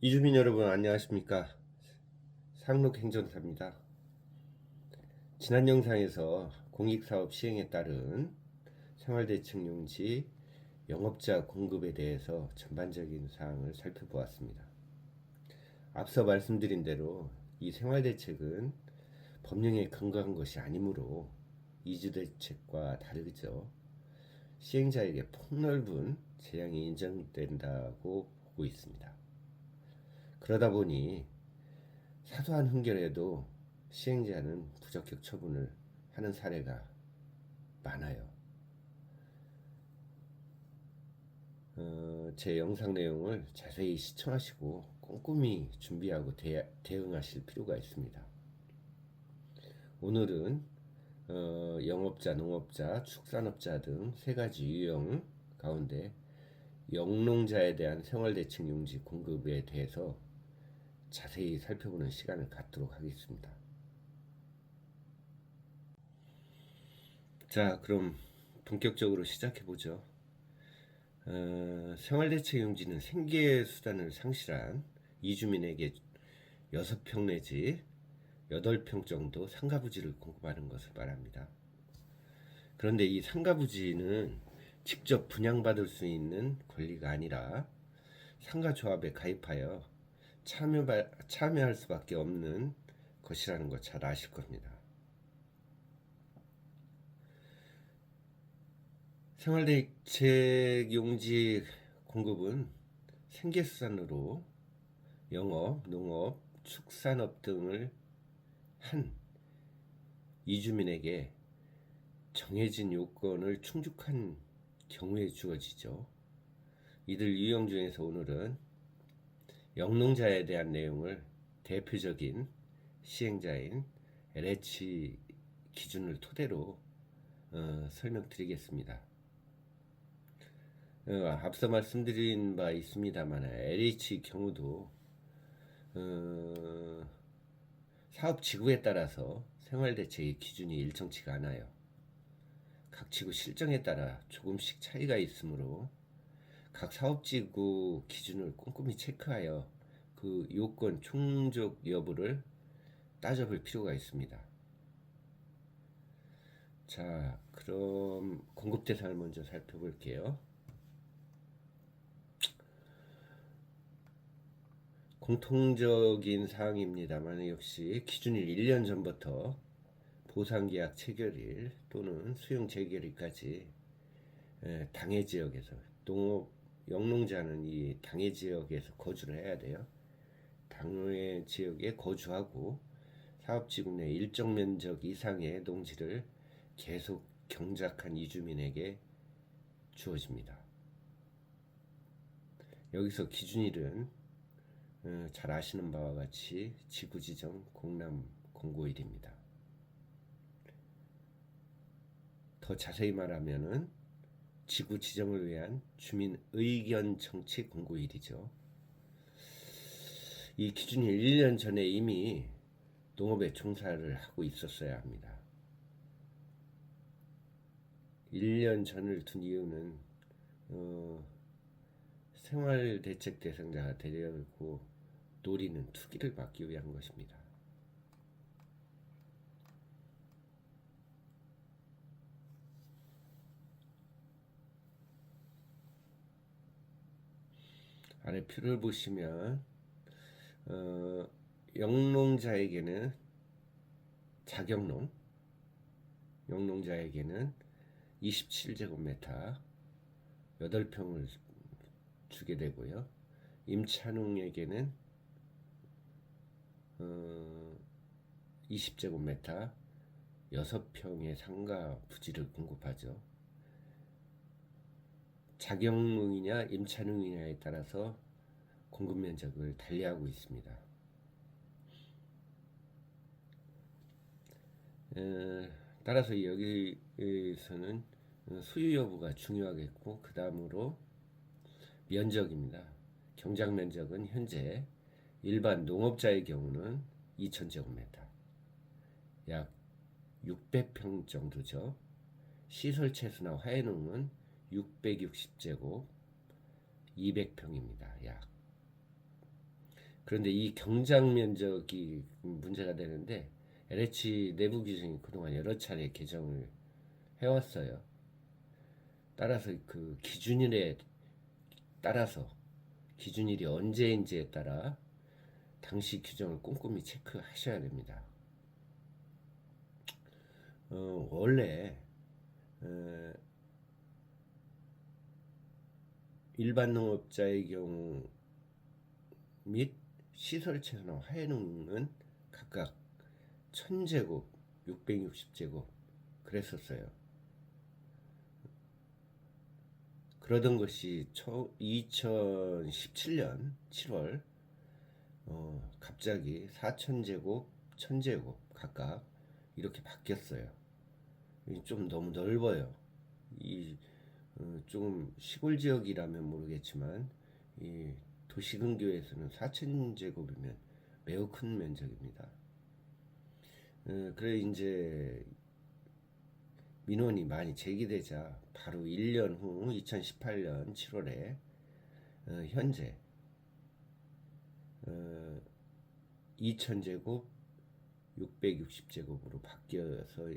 이주민 여러분 안녕하십니까? 상록행정사입니다. 지난 영상에서 공익사업 시행에 따른 생활대책용지 영업자 공급에 대해서 전반적인 사항을 살펴보았습니다. 앞서 말씀드린 대로 이 생활대책은 법령에 근거한 것이 아니므로 이주대책과 다르죠. 시행자에게 폭넓은 재량이 인정된다고 보고 있습니다. 그러다 보니 사소한 흥결에도 시행자는 부적격 처분을 하는 사례가 많아요. 제 영상 내용을 자세히 시청하시고 꼼꼼히 준비하고 대응하실 필요가 있습니다. 오늘은 영업자, 농업자, 축산업자 등 세 가지 유형 가운데 영농자에 대한 생활대책 용지 공급에 대해서 자세히 살펴보는 시간을 갖도록 하겠습니다. 자, 그럼 본격적으로 시작해보죠. 생활대책용지는 생계 수단을 상실한 이주민에게 6평 내지 8평 정도 상가부지를 공급하는 것을 말합니다. 그런데 이 상가부지는 직접 분양받을 수 있는 권리가 아니라 상가조합에 가입하여 참여할 수밖에 없는 것이라는 것 잘 아실 겁니다. 생활대책용지 공급은 생계수단으로 영업, 농업, 축산업 등을 한 이주민에게 정해진 요건을 충족한 경우에 주어지죠. 이들 유형 중에서 오늘은 영농자에 대한 내용을 대표적인 시행자인 LH 기준을 토대로 설명드리겠습니다. 앞서 말씀드린 바 있습니다만 LH 경우도 사업 지구에 따라서 생활대책의 기준이 일정치가 않아요. 각 지구 실정에 따라 조금씩 차이가 있으므로 각 사업지구 기준을 꼼꼼히 체크하여 그 요건 충족 여부를 따져볼 필요가 있습니다. 자, 그럼 공급 대상을 먼저 살펴볼게요. 공통적인 사항입니다만 역시 기준일 1년 전부터 보상계약 체결일 또는 수용 재결일까지 당해 지역에서 농업 영농자는 이 당해 지역에서 거주를 해야 돼요. 당해 지역에 거주하고 사업지구 내 일정 면적 이상의 농지를 계속 경작한 이주민에게 주어집니다. 여기서 기준일은 잘 아시는 바와 같이 지구지정 공람 공고일입니다. 더 자세히 말하면은 지구 지정을 위한 주민 의견 청취 공고일이죠. 이 기준이 1년 전에 이미 농업에 종사를 하고 있었어야 합니다. 1년 전을 둔 이유는 생활대책 대상자가 되려고 노리는 투기를 막기 위한 것입니다. 아래 표를 보시면 영농자에게는 자경농, 영농자에게는 27제곱미터 8평을 주게 되고요. 임찬웅에게는 20제곱미터 6평의 상가 부지를 공급하죠. 자경농이냐 임찬웅이냐에 따라서 공급 면적을 달리하고 있습니다. 따라서 여기에서는 소유 여부가 중요하겠고 그 다음으로 면적입니다. 경작 면적은 현재 일반 농업자의 경우는 2000제곱미터 약 600평 정도죠. 시설 채수나 화해농은 660제곱 200평입니다. 약 그런데 이 경장 면적이 문제가 되는데 LH 내부 규정이 그동안 여러 차례 개정을 해왔어요. 따라서 그 기준일에 따라서 기준일이 언제인지에 따라 당시 규정을 꼼꼼히 체크하셔야 됩니다. 원래 일반 농업자의 경우 및 시설채소나 화훼농은 각각 1000제곱, 660제곱 그랬었어요. 그러던 것이 2017년 7월 갑자기 4000제곱, 1000제곱 각각 이렇게 바뀌었어요. 좀 너무 넓어요. 조금 시골 지역이라면 모르겠지만 이 도시 근교에서는 4000제곱이면 매우 큰 면적입니다. 그래 이제 민원이 많이 제기되자 바로 1년 후 2018년 7월에 현재 2000제곱 660제곱으로 바뀌어서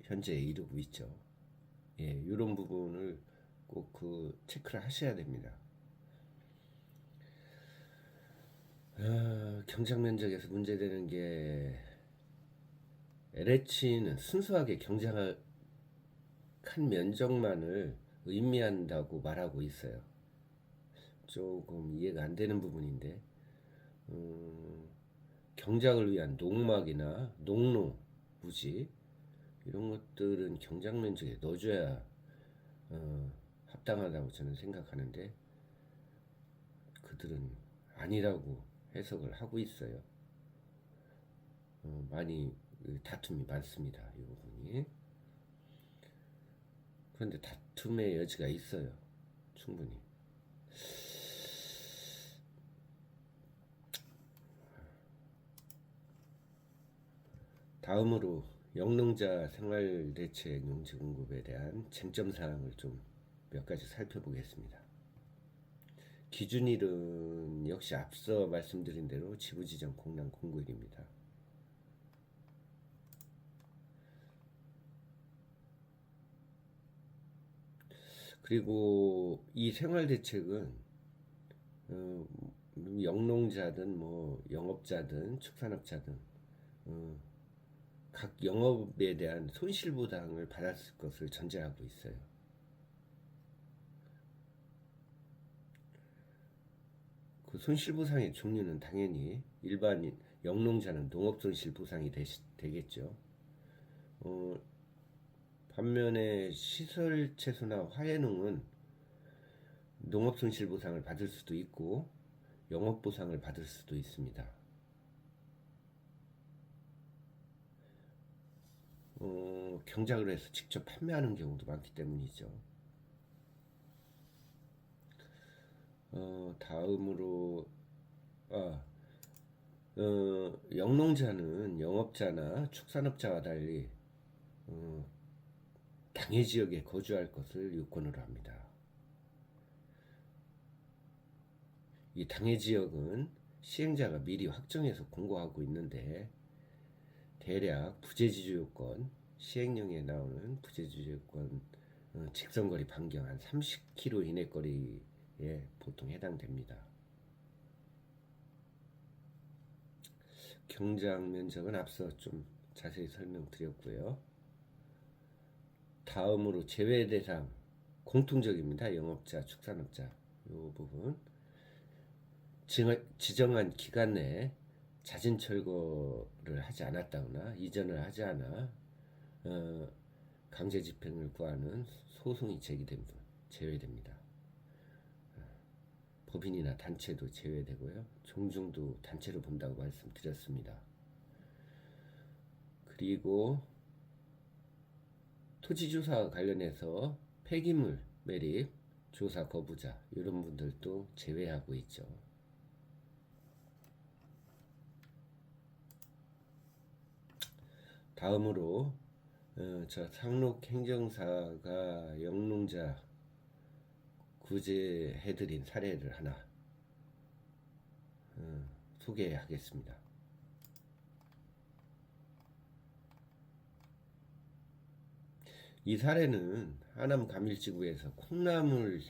현재에 이르고 있죠. 예, 이런 부분을 꼭 그 체크를 하셔야 됩니다. 경작 면적에서 문제되는 게 LH는 순수하게 경작한 면적만을 의미한다고 말하고 있어요. 조금 이해가 안 되는 부분인데 경작을 위한 농막이나 농로, 부지 이런 것들은 경작 면적에 넣어줘야 합당하다고 저는 생각하는데 그들은 아니라고 해석을 하고 있어요. 많이 다툼이 많습니다. 이 부분이. 그런데 다툼의 여지가 있어요. 충분히. 다음으로 영농자 생활대책 용지 공급에 대한 쟁점 사항을 좀 몇 가지 살펴보겠습니다. 기준일은 역시 앞서 말씀드린 대로 지부지정 공란 공고일입니다. 그리고 이 생활대책은 영농자든 뭐 영업자든 축산업자든 각 영업에 대한 손실보상을 받았을 것을 전제하고 있어요. 그 손실보상의 종류는 당연히 일반 영농자는 농업손실보상이 되겠죠. 반면에 시설채소나 화훼농은 농업손실보상을 받을 수도 있고 영업보상을 받을 수도 있습니다. 경작을 해서 직접 판매하는 경우도 많기 때문이죠. 다음으로 영농자는 영업자나 축산업자와 달리 당해 지역에 거주할 것을 요건으로 합니다. 이 당해 지역은 시행자가 미리 확정해서 공고하고 있는데 대략 부재지주 요건 시행령에 나오는 부재지주 요건 직선거리 반경 한 30km 이내 거리에 보통 해당됩니다. 경작 면적은 앞서 좀 자세히 설명드렸고요. 다음으로 제외 대상 공통적입니다. 영업자, 축산업자 이 부분 지정한 기간 내에 자진 철거를 하지 않았다거나 이전을 하지 않아 강제 집행을 구하는 소송이 제기된 분 제외됩니다. 법인이나 단체도 제외되고요. 종중도 단체로 본다고 말씀드렸습니다. 그리고 토지조사와 관련해서 폐기물 매립 조사 거부자 이런 분들도 제외하고 있죠. 다음으로 저 상록 행정사가 영농자 구제해드린 사례를 하나 소개하겠습니다. 이 사례는 하남 감일지구에서 콩나물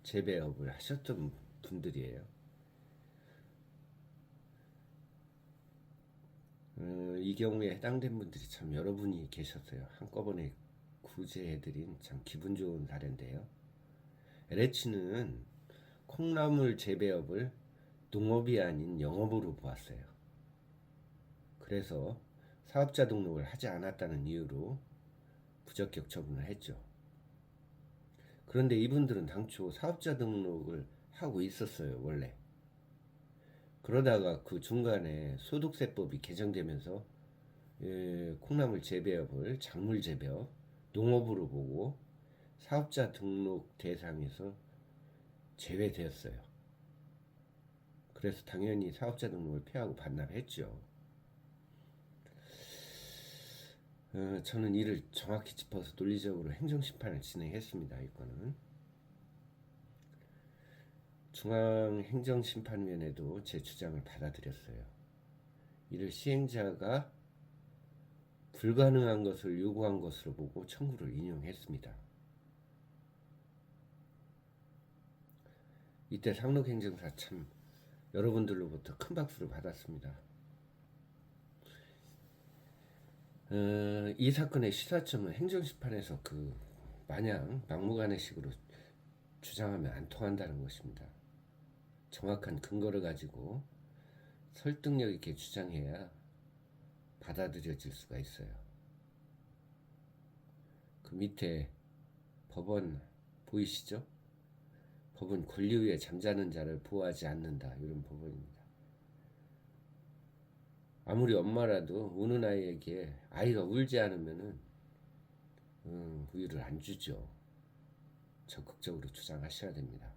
재배업을 하셨던 분들이에요. 이 경우에 해당된 분들이 참 여러분이 계셨어요. 한꺼번에 구제해드린 참 기분 좋은 사례인데요. LH는 콩나물 재배업을 농업이 아닌 영업으로 보았어요. 그래서 사업자 등록을 하지 않았다는 이유로 부적격 처분을 했죠. 그런데 이분들은 당초 사업자 등록을 하고 있었어요, 원래. 그러다가 그 중간에 소득세법이 개정되면서 콩나물 재배업을 작물 재배업, 농업으로 보고 사업자 등록 대상에서 제외되었어요. 그래서 당연히 사업자 등록을 폐하고 반납했죠. 저는 이를 정확히 짚어서 논리적으로 행정심판을 진행했습니다. 이 건은 중앙행정심판위원회도 제 주장을 받아들였어요. 이를 시행자가 불가능한 것을 요구한 것으로 보고 청구를 인용했습니다. 이때 상록행정사 참 여러분들로부터 큰 박수를 받았습니다. 이 사건의 시사점은 행정심판에서 마냥 막무가내식으로 주장하면 안 통한다는 것입니다. 정확한 근거를 가지고 설득력 있게 주장해야 받아들여질 수가 있어요. 그 밑에 법원 보이시죠? 법은 권리 위에 잠자는 자를 보호하지 않는다. 이런 법원입니다. 아무리 엄마라도 우는 아이에게 아이가 울지 않으면은 우유를 안 주죠. 적극적으로 주장하셔야 됩니다.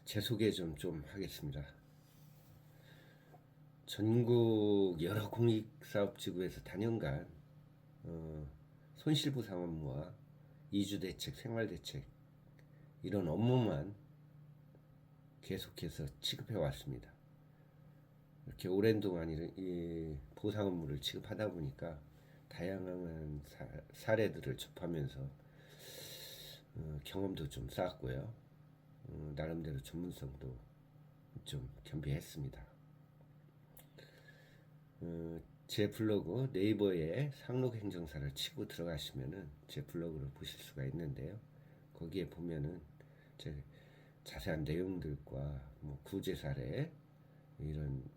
제 소개 좀 하겠습니다. 전국 여러 공익사업지구에서 단연간 손실보상 업무와 이주대책, 생활대책 이런 업무만 계속해서 취급해 왔습니다. 이렇게 오랜 동안 이 보상 업무를 취급하다 보니까 다양한 사례들을 접하면서 경험도 좀 쌓았고요. 나름대로 전문성도 좀 겸비했습니다. 제 블로그 네이버에 상록행정사를 치고 들어가시면은 제 블로그를 보실 수가 있는데요. 거기에 보면은 제 자세한 내용들과 구제 사례 이런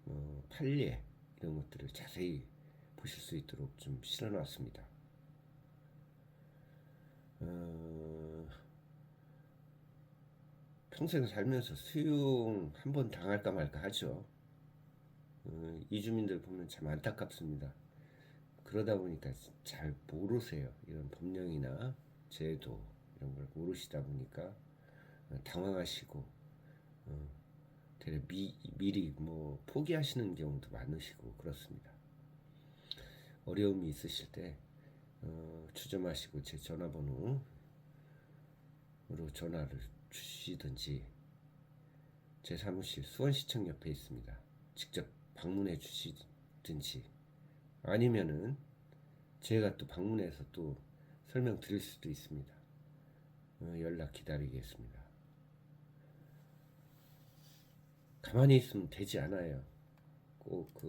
판례 이런 것들을 자세히 보실 수 있도록 좀 실어놨습니다. 평생 살면서 수용 한번 당할까 말까 하죠. 이주민들 보면 참 안타깝습니다. 그러다 보니까 잘 모르세요. 이런 법령이나 제도 이런 걸 모르시다 보니까 당황하시고 미리 포기하시는 경우도 많으시고 그렇습니다. 어려움이 있으실 때 주저마시고 제 전화번호로 전화를 주시든지 제 사무실 수원시청 옆에 있습니다. 직접 방문해 주시든지 아니면은 제가 또 방문해서 또 설명드릴 수도 있습니다. 연락 기다리겠습니다. 가만히 있으면 되지 않아요. 꼭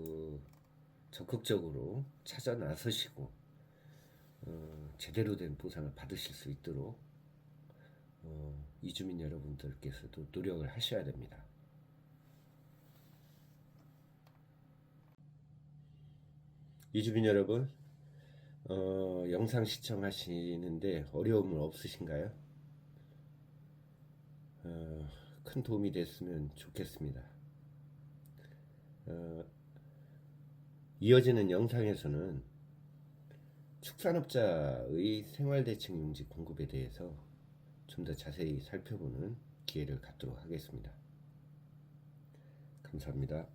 적극적으로 찾아 나서시고 제대로 된 보상을 받으실 수 있도록 이주민 여러분들께서도 노력을 하셔야 됩니다. 이주민 여러분, 영상 시청하시는데 어려움은 없으신가요? 큰 도움이 됐으면 좋겠습니다. 이어지는 영상에서는 축산업자의 생활대책용지 공급에 대해서 좀 더 자세히 살펴보는 기회를 갖도록 하겠습니다. 감사합니다.